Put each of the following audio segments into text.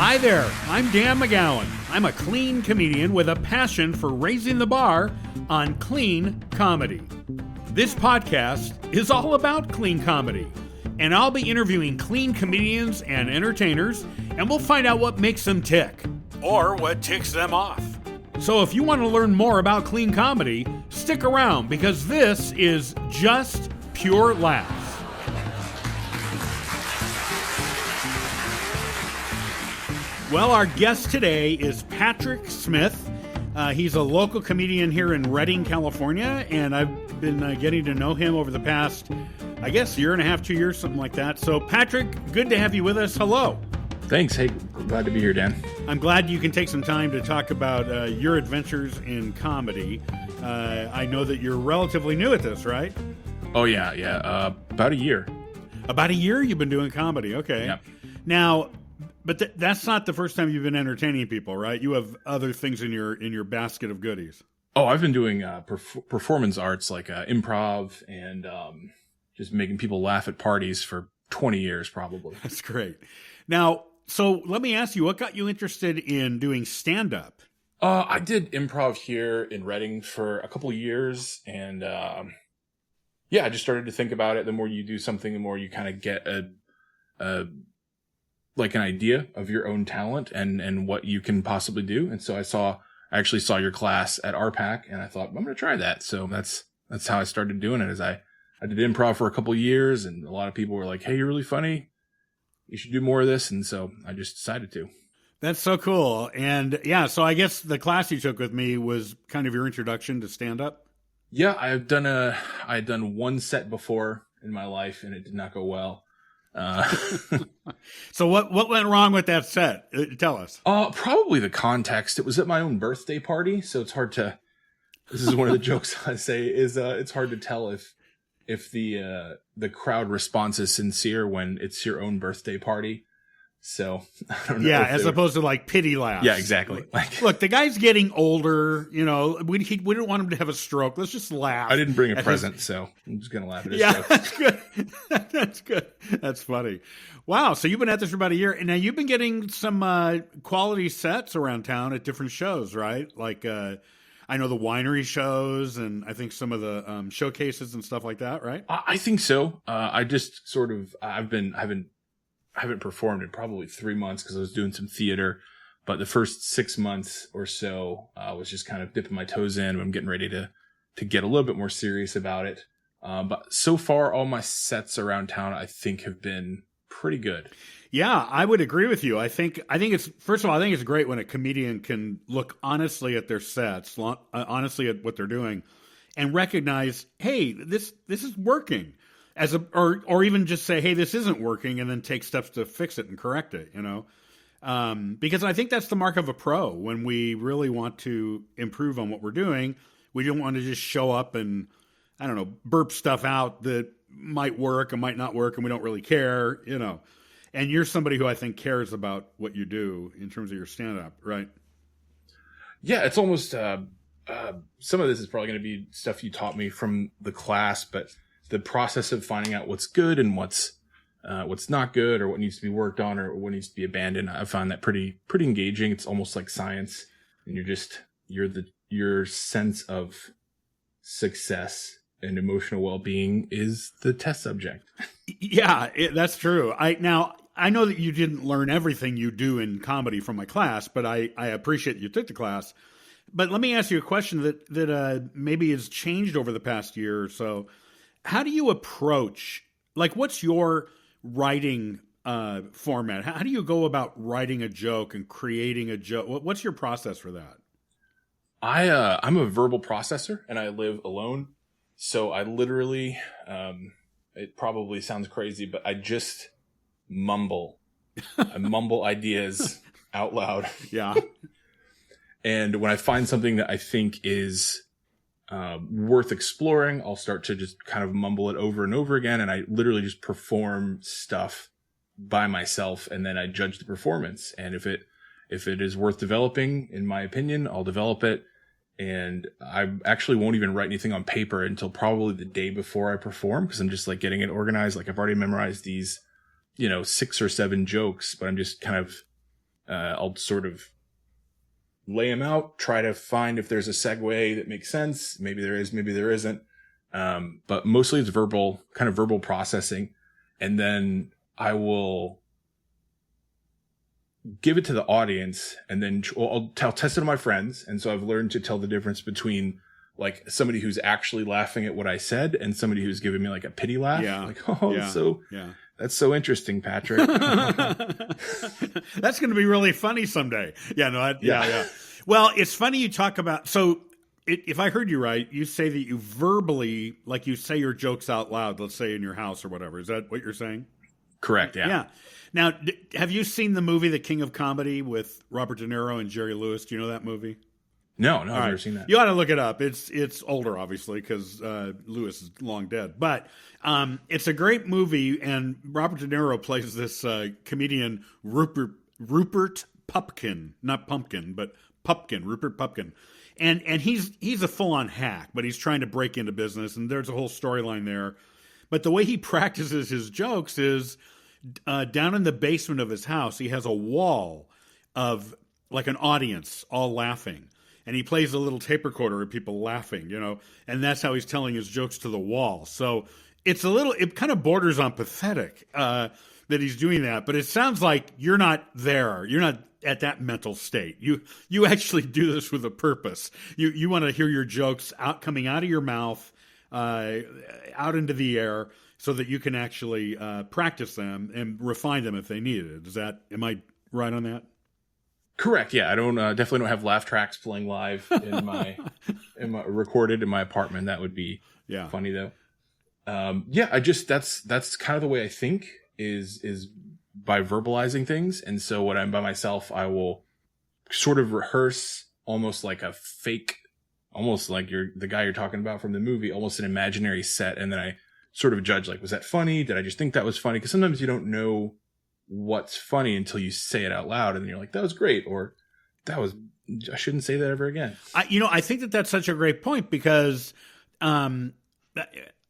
Hi there, I'm Dan McGowan. I'm a clean comedian with a passion for raising the bar on clean comedy. This podcast is all about clean comedy, and I'll be interviewing clean comedians and entertainers, and we'll find out what makes them tick, or what ticks them off. So if you want to learn more about clean comedy, stick around, because this is just pure laughs. Well, our guest today is Patrick Smith. He's a local comedian here in Redding, California, and I've been getting to know him over the past, I guess, year and a half, 2 years, something like that. So, Patrick, good to have you with us. Hello. Thanks. Hey, glad to be here, Dan. I'm glad you can take some time to talk about your adventures in comedy. I know that you're relatively new at this, right? Oh, yeah. About a year. About a year you've been doing comedy. Okay. Yep. Now, but that's not the first time you've been entertaining people, right? You have other things in your basket of goodies. Oh, I've been doing performance arts like improv and just making people laugh at parties for 20 years, probably. That's great. Now, so let me ask you, what got you interested in doing stand-up? I did improv here in Redding for a couple of years, and I just started to think about it. The more you do something, the more you kind of get an idea of your own talent and what you can possibly do. And so I actually saw your class at RPAC, and I thought, I'm going to try that. So that's how I started doing it. Is I did improv for a couple of years, and a lot of people were like, hey, you're really funny. You should do more of this. And so I just decided to. That's so cool. And yeah, so I guess the class you took with me was kind of your introduction to stand up. Yeah, I had done one set before in my life, and it did not go well. So what went wrong with that set? Tell us. Probably the context. It was at my own birthday party, so it's hard to. This is one of the jokes I say is it's hard to tell if the crowd response is sincere when it's your own birthday party. So I don't know. Yeah, as opposed to like pity laughs. Yeah, exactly. Look, the guy's getting older. You know, we don't want him to have a stroke. Let's just laugh. I didn't bring a present, so I'm just gonna laugh at his joke. That's good. That's good. That's funny. Wow. So you've been at this for about a year, and now you've been getting some quality sets around town at different shows, right? Like I know the winery shows, and I think some of the showcases and stuff like that, right? I think so. I just sort of I haven't performed in probably 3 months because I was doing some theater, but the first 6 months or so I was just kind of dipping my toes in. I'm getting ready to get a little bit more serious about it. But so far, all my sets around town, I think, have been pretty good. Yeah, I would agree with you. I think it's, first of all, I think it's great when a comedian can look honestly at their sets, honestly at what they're doing, and recognize, hey, this is working. Or even just say, hey, this isn't working, and then take steps to fix it and correct it, you know? Because I think that's the mark of a pro. When we really want to improve on what we're doing, we don't want to just show up and, I don't know, burp stuff out that might work and might not work, and we don't really care, you know? And you're somebody who I think cares about what you do in terms of your stand-up, right? Yeah, it's almost, some of this is probably going to be stuff you taught me from the class, but the process of finding out what's good and what's not good, or what needs to be worked on, or what needs to be abandoned, I find that pretty engaging. It's almost like science, and your sense of success and emotional well-being is the test subject. Yeah, that's true. I know that you didn't learn everything you do in comedy from my class, but I appreciate you took the class. But let me ask you a question that maybe has changed over the past year or so. How do you approach, like, what's your writing format? How do you go about writing a joke and creating a joke? What's your process for that? I'm a verbal processor, and I live alone. So I literally, it probably sounds crazy, but I just mumble. I mumble ideas out loud. Yeah. And when I find something that I think is worth exploring, I'll start to just kind of mumble it over and over again. And I literally just perform stuff by myself, and then I judge the performance. And if it is worth developing, in my opinion, I'll develop it. And I actually won't even write anything on paper until probably the day before I perform, because I'm just like getting it organized. Like I've already memorized these, 6 or 7 jokes, but I'm just kind of I'll sort of lay them out, try to find if there's a segue that makes sense. Maybe there is, maybe there isn't. But mostly it's verbal processing. And then I will give it to the audience, and then I'll test it on my friends. And so I've learned to tell the difference between like somebody who's actually laughing at what I said and somebody who's giving me like a pity laugh. Yeah. Like, oh, yeah. That's so interesting, Patrick. That's going to be really funny someday. Yeah, no, yeah. Well, it's funny you talk about, so if I heard you right, you say that you verbally, like you say your jokes out loud, let's say in your house or whatever. Is that what you're saying? Correct, yeah. Yeah. Now, have you seen the movie The King of Comedy with Robert De Niro and Jerry Lewis? Do you know that movie? No, I've never seen that. You ought to look it up. It's older, obviously, because Lewis is long dead. But it's a great movie, and Robert De Niro plays this comedian Rupert Pupkin, not Pumpkin, but Pupkin, Rupert Pupkin, and he's a full on hack, but he's trying to break into business, and there's a whole storyline there. But the way he practices his jokes is down in the basement of his house. He has a wall of like an audience all laughing. And he plays a little tape recorder of people laughing, and that's how he's telling his jokes to the wall. So it kind of borders on pathetic that he's doing that. But it sounds like you're not there. You're not at that mental state. You actually do this with a purpose. You want to hear your jokes coming out of your mouth, out into the air, so that you can actually practice them and refine them if they need it. Am I right on that? Correct. Yeah, I don't definitely don't have laugh tracks playing live in my recorded in my apartment. That would be funny though. That's kind of the way I think is by verbalizing things. And so when I'm by myself, I will sort of rehearse almost like a fake, almost like the guy you're talking about from the movie, almost an imaginary set, and then I sort of judge like, was that funny? Did I just think that was funny? Because sometimes you don't know what's funny until you say it out loud, and then you're like, that was great, or I shouldn't say that ever again. I think that's such a great point, because I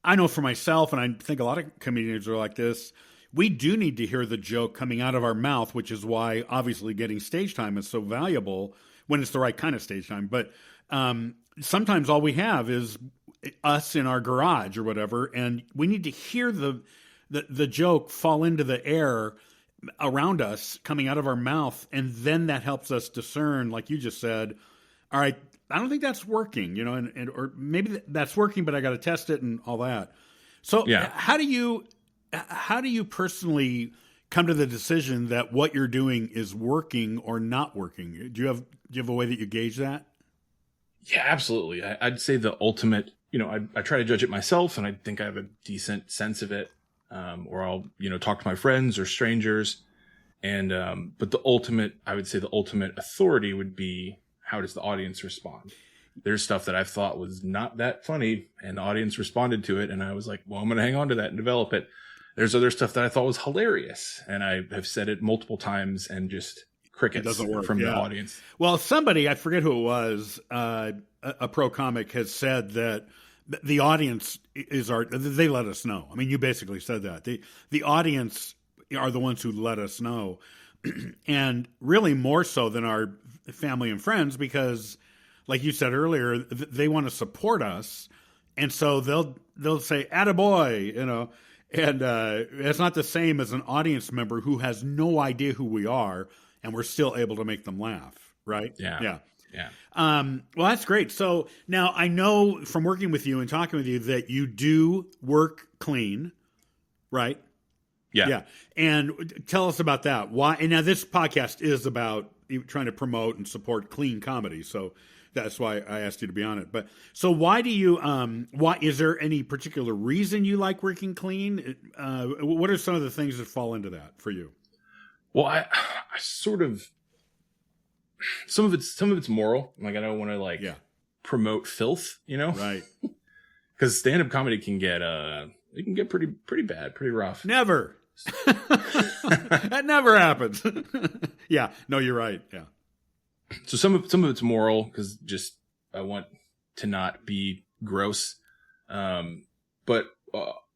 know for myself, and I think a lot of comedians are like this, we do need to hear the joke coming out of our mouth, which is why obviously getting stage time is so valuable when it's the right kind of stage time. But sometimes all we have is us in our garage or whatever, and we need to hear the joke fall into the air around us, coming out of our mouth, and then that helps us discern, like you just said, all right, I don't think that's working, or maybe that's working, but I got to test it and all that. So how do you personally come to the decision that what you're doing is working or not working? Do you have a way that you gauge that? Yeah, absolutely. I'd say the ultimate, I try to judge it myself, and I think I have a decent sense of it. Or I'll, talk to my friends or strangers. And, but I would say the ultimate authority would be, how does the audience respond? There's stuff that I thought was not that funny, and the audience responded to it. And I was like, well, I'm going to hang on to that and develop it. There's other stuff that I thought was hilarious, and I have said it multiple times, and just crickets from the audience. Well, somebody, I forget who it was, a pro comic has said that the audience they let us know. I mean, you basically said that. The audience are the ones who let us know. And really more so than our family and friends, because like you said earlier, they want to support us. And so they'll say, attaboy, and it's not the same as an audience member who has no idea who we are, and we're still able to make them laugh. Right? Yeah. Well, that's great. So now I know from working with you and talking with you that you do work clean, right? Yeah. And tell us about that. Why? And now this podcast is about trying to promote and support clean comedy. So that's why I asked you to be on it. But so why do you? Why is there any particular reason you like working clean? What are some of the things that fall into that for you? Well, I sort of. Some of it's moral. Like, I don't want to promote filth, Right. Because stand-up comedy can get pretty bad, pretty rough. Never. That never happens. Yeah. No, you're right. Yeah. So some of it's moral, because just I want to not be gross. But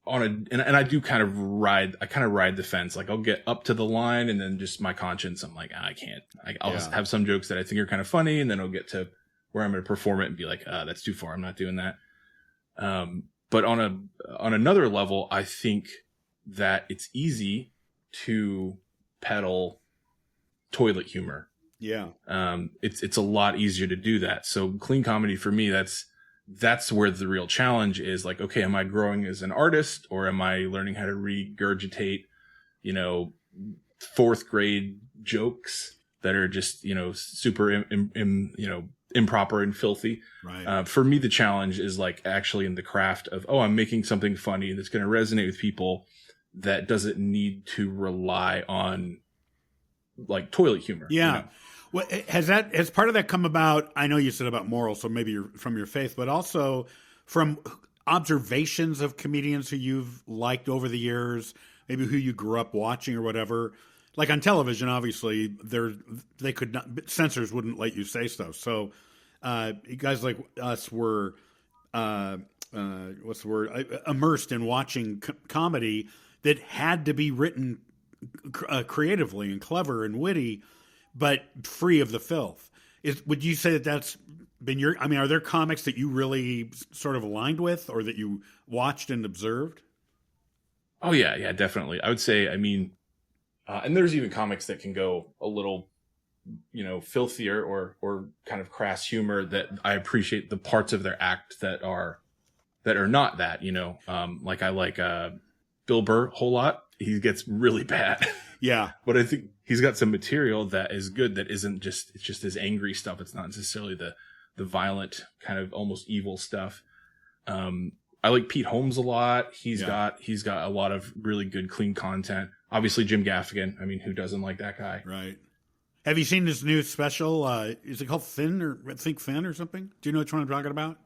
and I do kind of ride the fence. Like I'll get up to the line and then just my conscience, I'm like, I can't. I'll have some jokes that I think are kind of funny, and then I'll get to where I'm going to perform it and be like, that's too far. I'm not doing that. But on another level, I think that it's easy to peddle toilet humor. Yeah. It's a lot easier to do that. So clean comedy for me, that's where the real challenge is. Like, okay, am I growing as an artist, or am I learning how to regurgitate, fourth grade jokes that are just, super, improper and filthy. Right. For me, the challenge is like actually in the craft of, I'm making something funny that's going to resonate with people that doesn't need to rely on like toilet humor. Yeah. Well, has part of that come about? I know you said about morals, so maybe you're from your faith, but also from observations of comedians who you've liked over the years, maybe who you grew up watching or whatever. Like on television, obviously, they could not, censors wouldn't let you say stuff. So guys like us were, what's the word, immersed in watching comedy that had to be written creatively and clever and witty, but free of the filth. Would you say that that's been are there comics that you really sort of aligned with, or that you watched and observed? Oh yeah, definitely. I would say, and there's even comics that can go a little, filthier or kind of crass humor that I appreciate the parts of their act that are not that, like I like Bill Burr a whole lot. He gets really bad. Yeah. But I think he's got some material that is good, that isn't just, it's just his angry stuff. It's not necessarily the violent kind of almost evil stuff. I like Pete Holmes a lot. He's got a lot of really good, clean content. Obviously Jim Gaffigan. Who doesn't like that guy? Right. Have you seen his new special? Is it called Thin, or Think Thin or something? Do you know which one I'm talking about?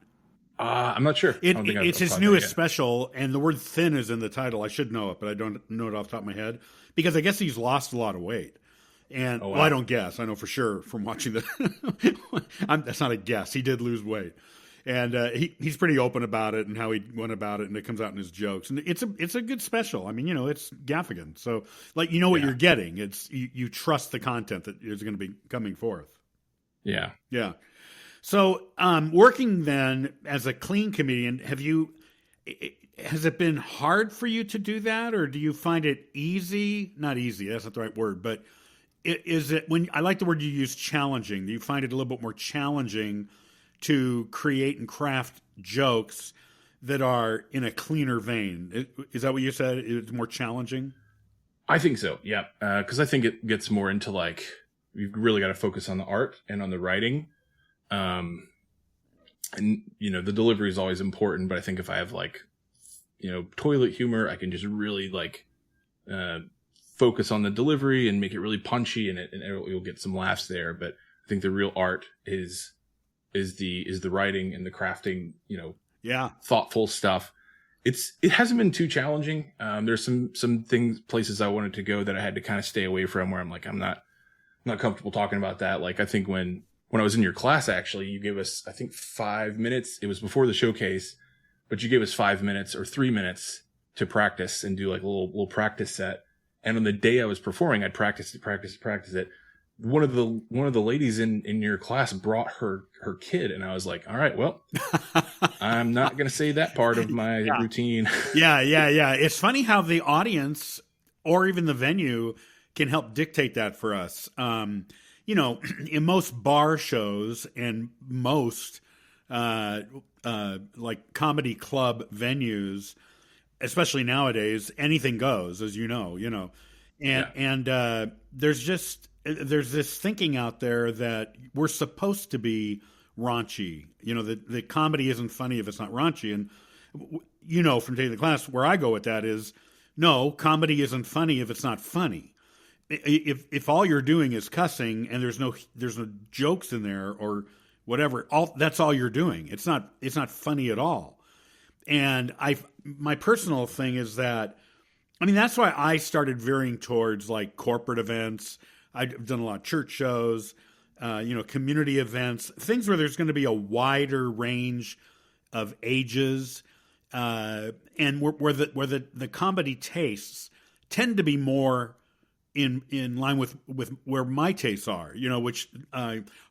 I'm not sure. It's his newest special, and the word thin is in the title. I should know it, but I don't know it off the top of my head, because I guess he's lost a lot of weight. And wow. Well, I don't guess. I know for sure from watching that's not a guess. He did lose weight. And he's pretty open about it and how he went about it, and it comes out in his jokes. And it's a good special. it's Gaffigan. So, what you're getting. It's you trust the content that is going to be coming forth. Yeah. Yeah. So, working then as a clean comedian, has it been hard for you to do that, or do you find it easy? Not easy, that's not the right word, but is it, I like the word you use, challenging. Do you find it a little bit more challenging to create and craft jokes that are in a cleaner vein? Is that what you said? It's more challenging? I think so, yeah. Because I think it gets more into like, you've really got to focus on the art and on the writing. And the delivery is always important, but I think if I have like, toilet humor, I can just really like, focus on the delivery and make it really punchy, and you'll get some laughs there. But I think the real art is the writing and the crafting, thoughtful stuff. It hasn't been too challenging. There's some places I wanted to go that I had to kind of stay away from, where I'm like, I'm not comfortable talking about that. Like, I think when I was in your class, actually, you gave us, I think, 5 minutes. It was before the showcase, but you gave us 5 minutes or 3 minutes to practice and do like a little practice set. And on the day I was performing, I'd practice it. One of the ladies in your class brought her kid, and I was like, all right, well, I'm not going to say that part of my routine. Yeah. It's funny how the audience or even the venue can help dictate that for us. In most bar shows and most like comedy club venues, especially nowadays, anything goes, as you know, and there's this thinking out there that we're supposed to be raunchy. The comedy isn't funny if it's not raunchy. And from taking the class, where I go with that is, no, comedy isn't funny if it's not funny. If all you're doing is cussing and there's no jokes in there or whatever, that's all you're doing. It's not funny at all. And my personal thing is that, that's why I started veering towards like corporate events. I've done a lot of church shows, community events, things where there's going to be a wider range of ages, and where the comedy tastes tend to be more in line with where my tastes are, which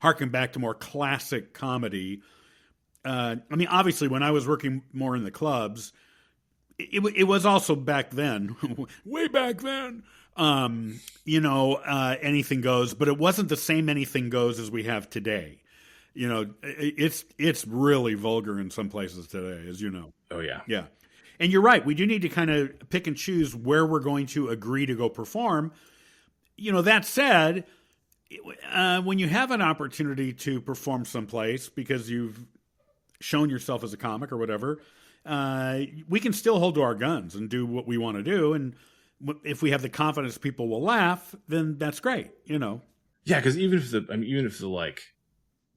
harken back to more classic comedy. I mean, obviously, when I was working more in the clubs, it was also back then, way back then. Anything goes, but it wasn't the same anything goes as we have today. It's really vulgar in some places today, as you know. Oh yeah. Yeah. And you're right. We do need to kind of pick and choose where we're going to agree to go perform. That said, when you have an opportunity to perform someplace because you've shown yourself as a comic or whatever, we can still hold to our guns and do what we want to do. And if we have the confidence people will laugh, then that's great, Yeah, because even if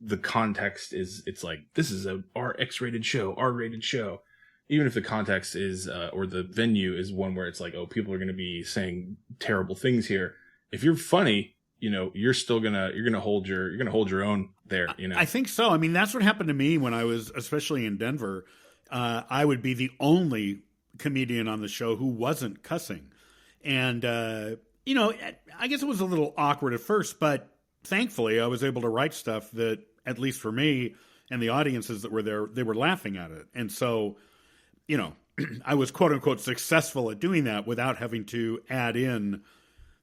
the context is, it's like, this is a X-rated show, R-rated show. Even if the context is, or the venue is one where it's like, oh, people are going to be saying terrible things here. If you're funny, you're gonna hold your own there. I think so. I mean, that's what happened to me when I was, especially in Denver. I would be the only comedian on the show who wasn't cussing, and I guess it was a little awkward at first, but thankfully I was able to write stuff that, at least for me and the audiences that were there, they were laughing at it, and so I was quote unquote successful at doing that without having to add in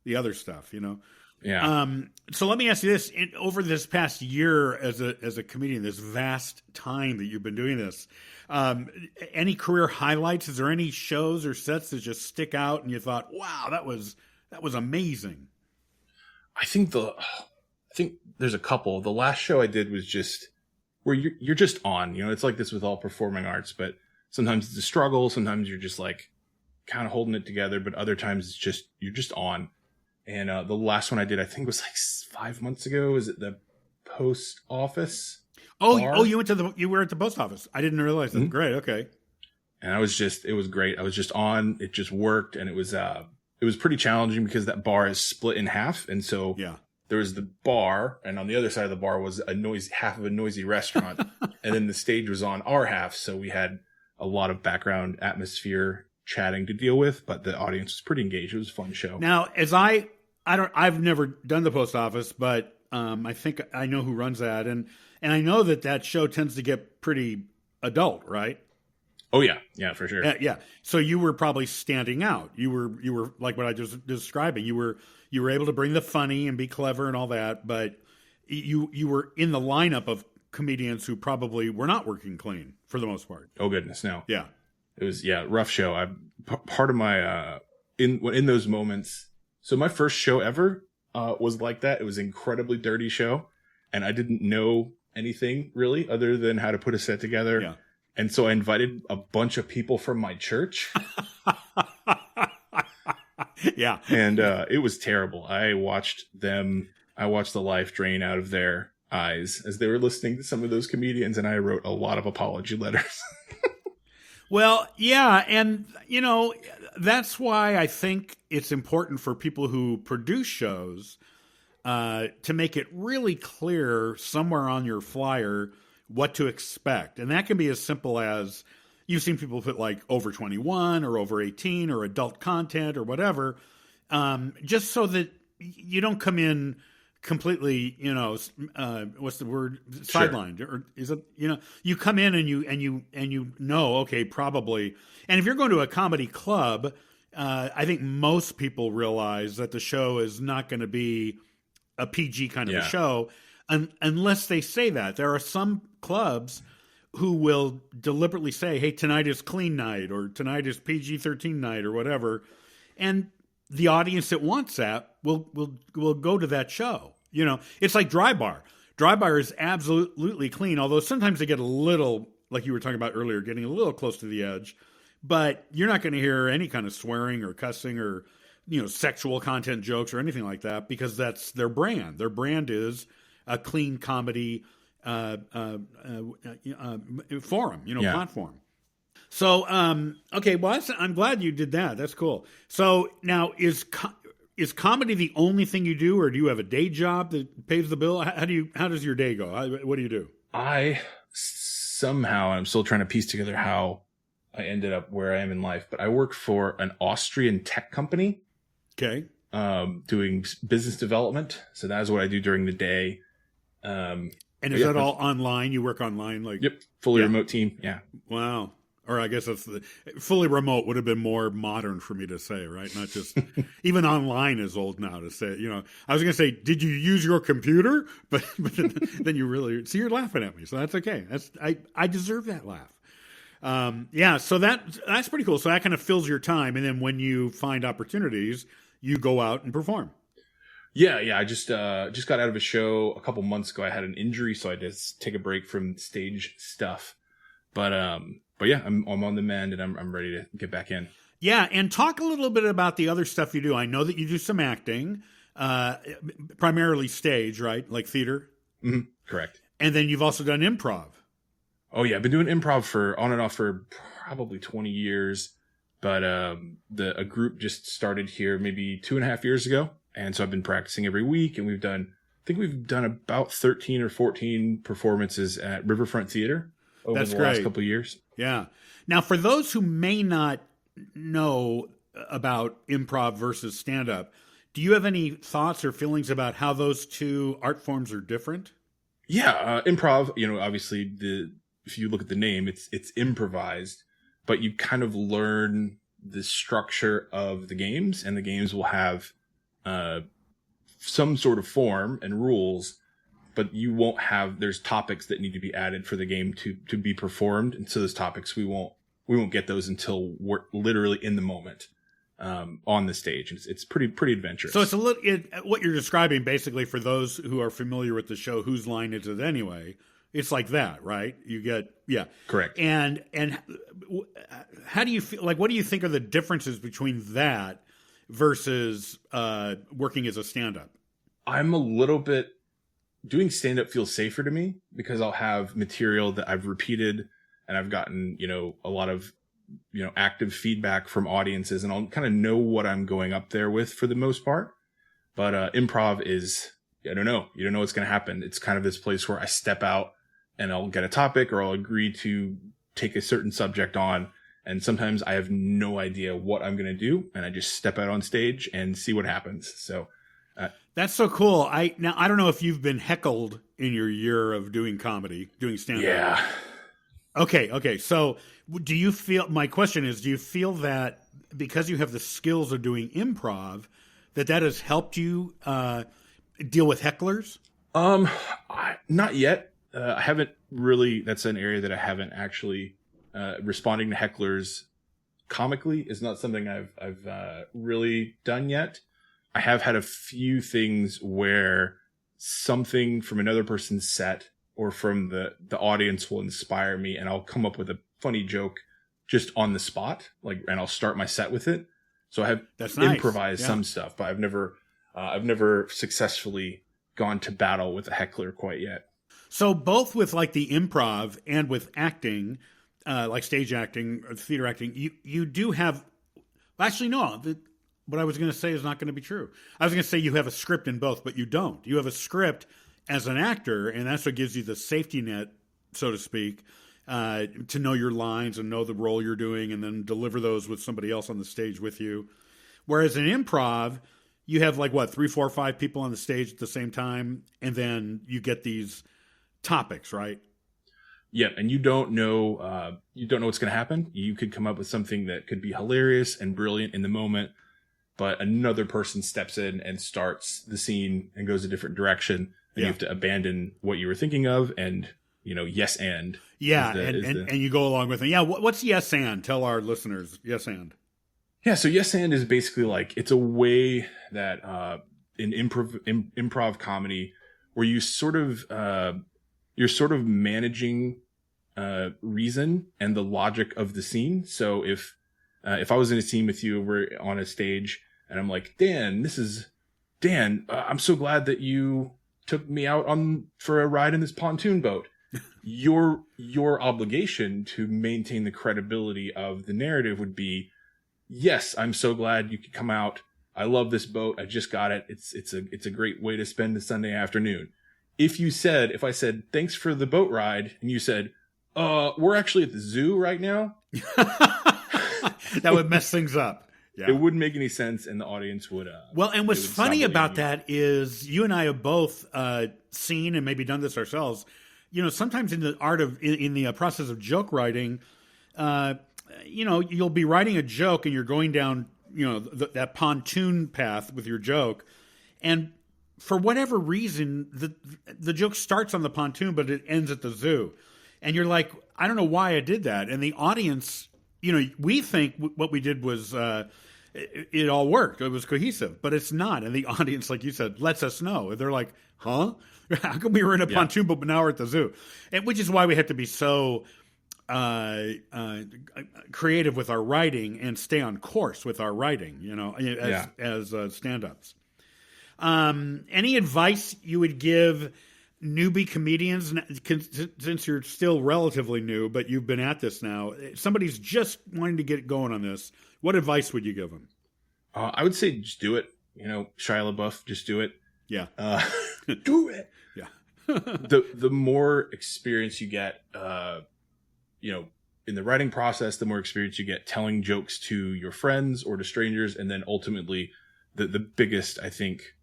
the other stuff, Yeah. So let me ask you this: over this past year as a comedian, this vast time that you've been doing this, any career highlights? Is there any shows or sets that just stick out and you thought, "Wow, that was amazing"? I think there's a couple. The last show I did was just where you're just on. It's like this with all performing arts, but sometimes it's a struggle. Sometimes you're just like kind of holding it together, but other times it's just you're just on. And the last one I did, I think, was like 5 months ago. Was it the post office? Oh, you were at the post office. I didn't realize that. Mm-hmm. Great. Okay. And it was great. I was just on, it just worked. And it was pretty challenging because that bar is split in half. And so there was the bar, and on the other side of the bar was half of a noisy restaurant. And then the stage was on our half. So we had a lot of background atmosphere chatting to deal with, but the audience was pretty engaged. It was a fun show. Now, as I've never done the post office, but I think I know who runs that, and I know that show tends to get pretty adult, right? Oh yeah, for sure. Yeah. So you were probably standing out. You were like what I just describing. You were able to bring the funny and be clever and all that, but you were in the lineup of comedians who probably were not working clean for the most part. Oh goodness, no. Yeah. It was rough show. Part of my in those moments. So my first show ever was like that. It was an incredibly dirty show, and I didn't know anything really other than how to put a set together. Yeah. And so I invited a bunch of people from my church. Yeah. And it was terrible. I watched the life drain out of their eyes as they were listening to some of those comedians, and I wrote a lot of apology letters. Well, yeah, and that's why I think it's important for people who produce shows to make it really clear somewhere on your flyer what to expect. And that can be as simple as, you've seen people put like over 21 or over 18 or adult content or whatever, just so that you don't come in completely, what's the word? Sidelined, sure. Or is it, you come in and you know, okay, probably. And if you're going to a comedy club, I think most people realize that the show is not going to be a PG kind of a show, unless they say that. There are some clubs who will deliberately say, hey, tonight is clean night, or tonight is PG-13 night, or whatever. And the audience that wants that will go to that show. It's like Dry Bar. Dry Bar is absolutely clean, although sometimes they get a little, like you were talking about earlier, getting a little close to the edge. But you're not going to hear any kind of swearing or cussing or sexual content jokes or anything like that, because that's their brand. Their brand is a clean comedy forum, platform. So, okay, well, I'm glad you did that. That's cool. So now, is comedy the only thing you do, or do you have a day job that pays the bill? How does your day go? What do you do? I'm still trying to piece together how I ended up where I am in life, but I work for an Austrian tech company, Okay. doing business development. So that is what I do during the day. And But is yeah, that all online? You work online, like yep, fully yeah. remote team. Yeah. Wow. Or I guess that's the fully remote would have been more modern for me to say, right? Not just even online is old now to say. You know, I was going to say, did you use your computer? But then you really you're laughing at me, so that's okay. I deserve that laugh. Yeah, so that's pretty cool. So that kind of fills your time, and then when you find opportunities, you go out and perform. Yeah. I just got out of a show a couple months ago. I had an injury, so I just take a break from stage stuff. But yeah, I'm on the mend and I'm ready to get back in. Yeah, and talk a little bit about the other stuff you do. I know that you do some acting, uh, primarily stage, right? Like theater. Correct. And then you've also done improv. Oh yeah, I've been doing improv for on and off for probably 20 years, but a group just started here maybe 2.5 years ago, and so I've been practicing every week, and I think we've done about 13 or 14 performances at Riverfront Theater over That's the last great. couple of years. Yeah. Now, for those who may not know about improv versus stand up, do you have any thoughts or feelings about how those two art forms are different? Yeah, improv. Obviously, if you look at the name, it's improvised, but you kind of learn the structure of the games, and the games will have uh, some sort of form and rules, but you won't have. There's topics that need to be added for the game to be performed, and so those topics we won't get those until we're literally in the moment on the stage. It's pretty adventurous. So it's what you're describing basically for those who are familiar with the show. Whose line is it anyway? It's like that, right? You get yeah, Correct. And how do you feel? Like, what do you think are the differences between that versus working as a stand-up? I'm a little bit doing stand up feels safer to me because I'll have material that I've repeated and I've gotten, a lot of, active feedback from audiences, and I'll kind of know what I'm going up there with for the most part. But improv is, I don't know. You don't know what's going to happen. It's kind of this place where I step out and I'll get a topic or I'll agree to take a certain subject on. And sometimes I have no idea what I'm going to do. And I just step out on stage and see what happens. So that's so cool. I don't know if you've been heckled in your year of doing comedy, doing stand-up. Yeah. Okay. So do you feel, my question is, do you feel that because you have the skills of doing improv, that has helped you deal with hecklers? Not yet. I haven't really, that's an area that I haven't actually, responding to hecklers comically is not something I've really done yet. I have had a few things where something from another person's set or from the audience will inspire me, and I'll come up with a funny joke just on the spot, and I'll start my set with it. So I have improvised some stuff, but I've never successfully gone to battle with a heckler quite yet. So both with like the improv and with acting, like stage acting or theater acting, you do have. Actually, no. What I was going to say is not going to be true. I was going to say you have a script in both, but you don't. You have a script as an actor, and that's what gives you the safety net, so to speak, to know your lines and know the role you're doing, and then deliver those with somebody else on the stage with you. Whereas in improv, you have 3, 4, 5 people on the stage at the same time, and then you get these topics, right? Yeah, and you don't know what's going to happen. You could come up with something that could be hilarious and brilliant in the moment, but another person steps in and starts the scene and goes a different direction, and you have to abandon what you were thinking of and, yes and. Yeah, and you go along with it. Yeah, what's yes and? Tell our listeners yes and. Yeah, so yes and is basically it's a way that in improv comedy where you you're sort of managing reason and the logic of the scene. So if I was in a scene with you, we're on a stage, and I'm like, Dan, I'm so glad that you took me out for a ride in this pontoon boat. Your obligation to maintain the credibility of the narrative would be, yes, I'm so glad you could come out. I love this boat. I just got it. It's a great way to spend a Sunday afternoon. If I said, thanks for the boat ride, and you said, We're actually at the zoo right now. That would mess things up. Yeah. It wouldn't make any sense, and the audience would. Well, and what's they would stop funny believing about you. that is you and I have both seen and maybe done this ourselves. You know, sometimes in the in the process of joke writing, you know, you'll be writing a joke and you're going down, you know, that pontoon path with your joke, and for whatever reason, the joke starts on the pontoon, but it ends at the zoo, and you're like, I don't know why I did that, and the audience, you know, we think what we did was. It all worked. It was cohesive, but it's not. And the audience, like you said, lets us know. And they're like, huh? How come we were in a pontoon, but now we're at the zoo? And which is why we have to be so creative with our writing and stay on course with our writing, you know, as stand-ups. Any advice you would give newbie comedians, since you're still relatively new, but you've been at this now, somebody's just wanting to get going on this, what advice would you give them? I would say just do it. You know, Shia LaBeouf, just do it. Yeah. Do it. Yeah. The more experience you get, you know, in the writing process, the more experience you get telling jokes to your friends or to strangers. And then ultimately the biggest, I think,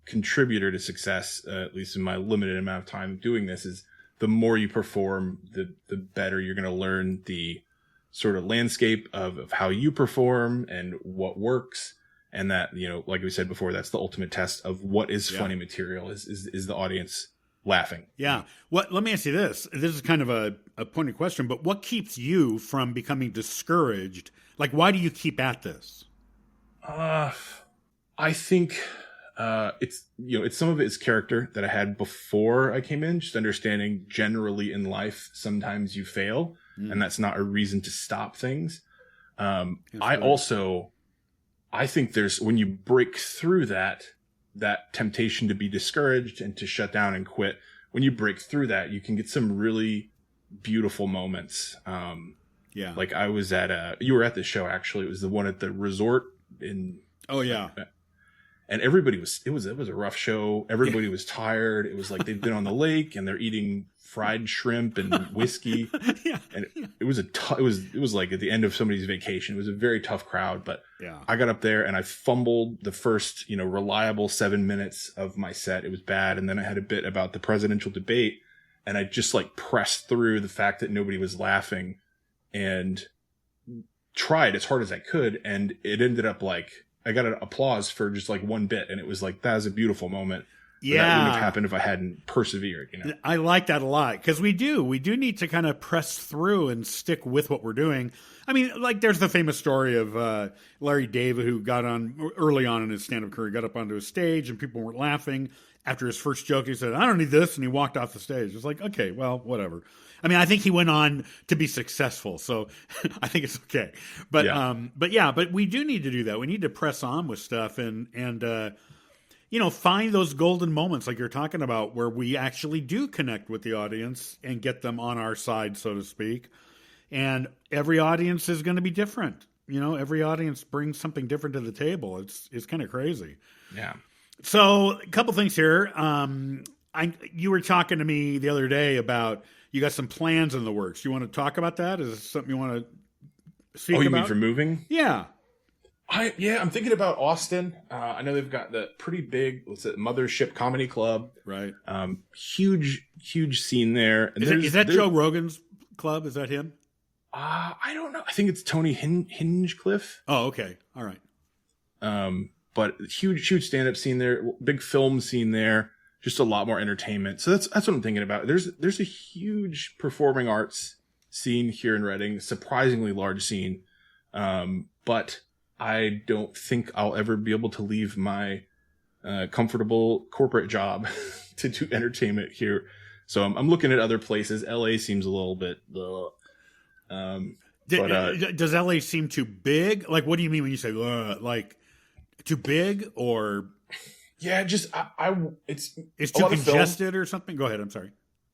contributor to success, at least in my limited amount of time doing this, is the more you perform, the better you're going to learn the sort of landscape of how you perform and what works. And that, you know, like we said before, that's the ultimate test of what is funny material is the audience laughing. Yeah. Let me ask you this. This is kind of a pointed question, but what keeps you from becoming discouraged? Like, why do you keep at this? I think, it's, you know, it's some of it is character that I had before I came in, just understanding generally in life, sometimes you fail. And that's not a reason to stop things. I think there's, when you break through that temptation to be discouraged and to shut down and quit, when you break through that, you can get some really beautiful moments. Like I was you were at this show, actually. It was the one at the resort in. Oh yeah. And everybody it was a rough show. Everybody was tired. It was like they've been on the lake and they're eating fried shrimp and whiskey. And it was like at the end of somebody's vacation. It was a very tough crowd, but I got up there and I fumbled the first, you know, reliable 7 minutes of my set. It was bad. And then I had a bit about the presidential debate, and I just like pressed through the fact that nobody was laughing and tried as hard as I could. And it ended up like, I got an applause for just like one bit, and it was like, that was a beautiful moment. Yeah. That wouldn't have happened if I hadn't persevered, you know? I like that a lot, because we do need to kind of press through and stick with what we're doing. I mean, like there's the famous story of Larry David, who got on early on in his stand-up career, got up onto a stage and people weren't laughing. After his first joke, he said, I don't need this. And he walked off the stage. It's like, okay, well, whatever. I mean, I think he went on to be successful, so I think it's okay. But but we do need to do that. We need to press on with stuff and you know, find those golden moments like you're talking about, where we actually do connect with the audience and get them on our side, so to speak. And every audience is going to be different. You know, every audience brings something different to the table. It's kind of crazy. Yeah. So a couple things here. You were talking to me the other day about you got some plans in the works. You want to talk about that? Is this something you want to speak about? Oh, you mean for moving? Yeah. I'm thinking about Austin. I know they've got the pretty big, Mothership Comedy Club. Right. Huge scene there. And is that Joe Rogan's club? Is that him? I don't know. I think it's Tony Hinchcliffe. Oh, okay. All right. But huge stand-up scene there, big film scene there, just a lot more entertainment. So that's what I'm thinking about. There's a huge performing arts scene here in Reading, surprisingly large scene. But I don't think I'll ever be able to leave my comfortable corporate job to do entertainment here. So I'm looking at other places. LA seems a little bit does LA seem too big? Like, what do you mean when you say like too big, or? Yeah, just it's too congested or something. Go ahead. I'm sorry.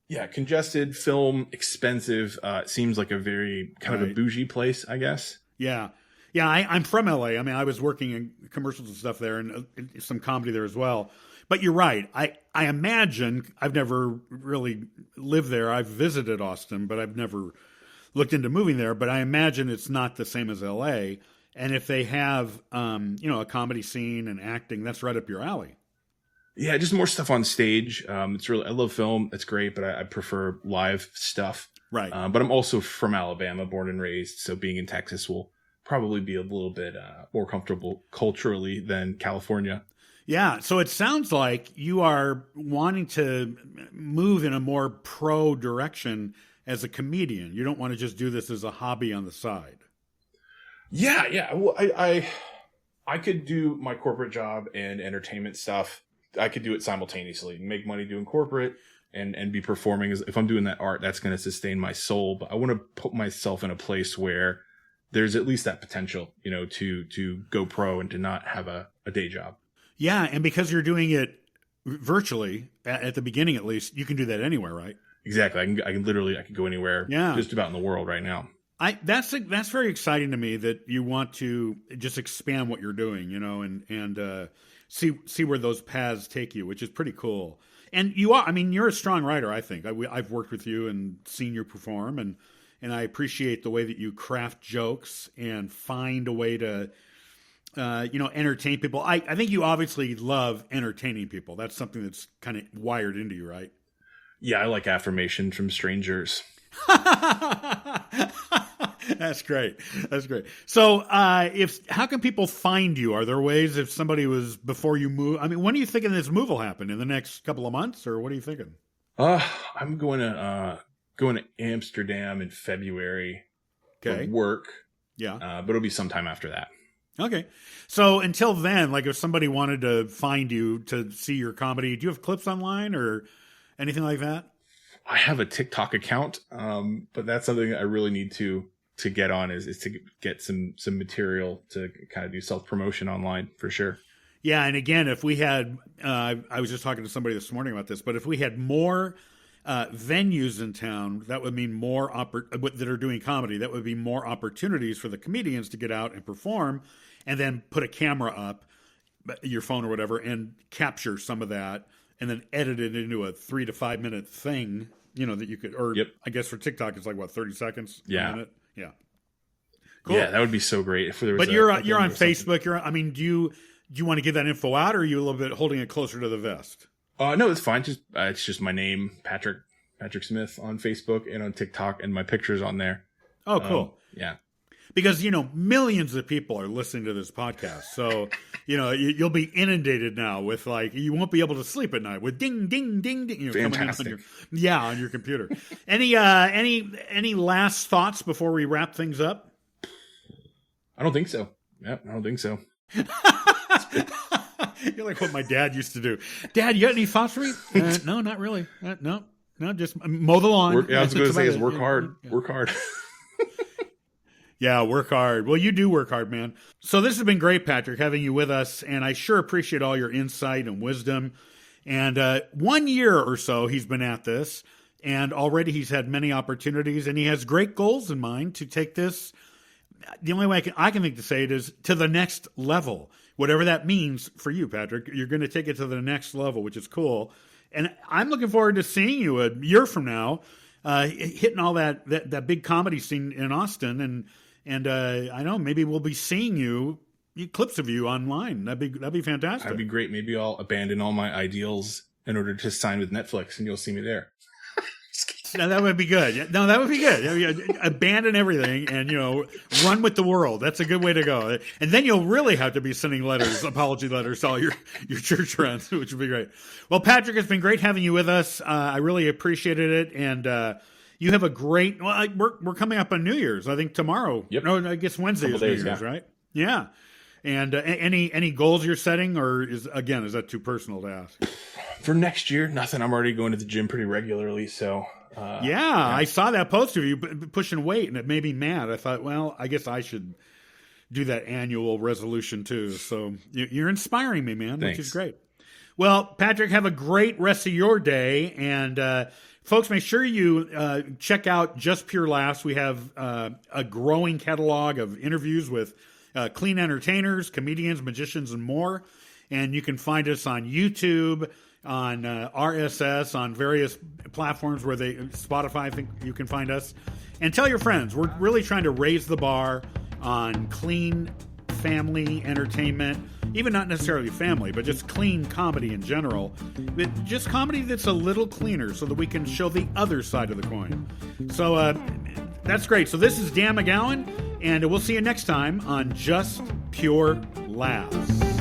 Yeah, congested, film, expensive. It seems like a very kind of a bougie place, I guess. Yeah. Yeah, I'm from LA. I mean, I was working in commercials and stuff there, and some comedy there as well. But you're right. I imagine, I've never really lived there. I've visited Austin, but I've never looked into moving there. But I imagine it's not the same as LA. And if they have, a comedy scene and acting, that's right up your alley. Yeah, just more stuff on stage. It's really, I love film. It's great, but I prefer live stuff. Right. But I'm also from Alabama, born and raised. So being in Texas will probably be a little bit more comfortable culturally than California. Yeah. So it sounds like you are wanting to move in a more pro direction as a comedian. You don't want to just do this as a hobby on the side. Yeah, yeah. Well, I could do my corporate job and entertainment stuff. I could do it simultaneously, make money doing corporate and be performing. If I'm doing that art, that's going to sustain my soul. But I want to put myself in a place where there's at least that potential, to go pro and to not have a day job. Yeah. And because you're doing it virtually at the beginning, at least, you can do that anywhere, right? Exactly. I could go anywhere, yeah, just about in the world right now. That's very exciting to me that you want to just expand what you're doing, and see where those paths take you, which is pretty cool. And you're a strong writer, I think. I've worked with you and seen you perform, and I appreciate the way that you craft jokes and find a way to, entertain people. I think you obviously love entertaining people. That's something that's kind of wired into you, right? Yeah, I like affirmation from strangers. That's great. So, how can people find you? Are there ways if somebody was before you move? I mean, when are you thinking this move will happen? In the next couple of months, or what are you thinking? I'm going to Amsterdam in February for work. Yeah, but it'll be sometime after that. Okay. So until then, like if somebody wanted to find you to see your comedy, do you have clips online or anything like that? I have a TikTok account, but that's something I really need to get on is to get some material to kind of do self-promotion online for sure. Yeah. And again, if we had, I was just talking to somebody this morning about this, but if we had more venues in town, that would mean more that are doing comedy, that would be more opportunities for the comedians to get out and perform and then put a camera up, your phone or whatever, and capture some of that and then edit it into a 3 to 5 minute thing, that you could, or I guess for TikTok, it's like 30 seconds? Yeah. A minute? Yeah. Cool. Yeah, that would be so great if there was. But you're on Facebook. Do you want to give that info out, or are you a little bit holding it closer to the vest? No, it's fine. Just it's just my name, Patrick Smith, on Facebook and on TikTok, and my picture's on there. Oh, cool. Yeah. Because, millions of people are listening to this podcast. So, you'll be inundated now with you won't be able to sleep at night with ding, ding, ding, ding. Fantastic. On your computer. Any last thoughts before we wrap things up? I don't think so. Yeah, I don't think so. You're like what my dad used to do. Dad, you got any thoughts for me? No, not really. No, just mow the lawn. I was going to say is work hard. Yeah. Work hard. Yeah, work hard. Well, you do work hard, man. So this has been great, Patrick, having you with us, and I sure appreciate all your insight and wisdom. And 1 year or so he's been at this, and already he's had many opportunities, and he has great goals in mind to take this. The only way I can think to say it is to the next level, whatever that means for you, Patrick. You're going to take it to the next level, which is cool. And I'm looking forward to seeing you a year from now, hitting all that big comedy scene in Austin, and I know maybe we'll be seeing you, clips of you online. That'd be fantastic. That'd be great. Maybe I'll abandon all my ideals in order to sign with Netflix, and you'll see me there. No, that would be good. No, that would be good. Abandon everything and, run with the world. That's a good way to go. And then you'll really have to be sending apology letters to all your church friends, which would be great. Well, Patrick, it's been great having you with us. I really appreciated it. And you have a great, we're coming up on New Year's, I think tomorrow. Yep. No, I guess Wednesday is New Year's, right? Yeah. And any goals you're setting, or is that too personal to ask? For next year, nothing. I'm already going to the gym pretty regularly, so... I saw that post of you pushing weight, and it made me mad. I thought, well, I guess I should do that annual resolution too. So you're inspiring me, man, Thanks. Which is great. Well, Patrick, have a great rest of your day. And folks, make sure you check out Just Pure Laughs. We have a growing catalog of interviews with clean entertainers, comedians, magicians, and more. And you can find us on YouTube, on RSS, on various platforms where Spotify, I think you can find us. And tell your friends. We're really trying to raise the bar on clean family entertainment, even not necessarily family, but just clean comedy in general. But just comedy that's a little cleaner so that we can show the other side of the coin. So that's great. So this is Dan McGowan, and we'll see you next time on Just Pure Laughs.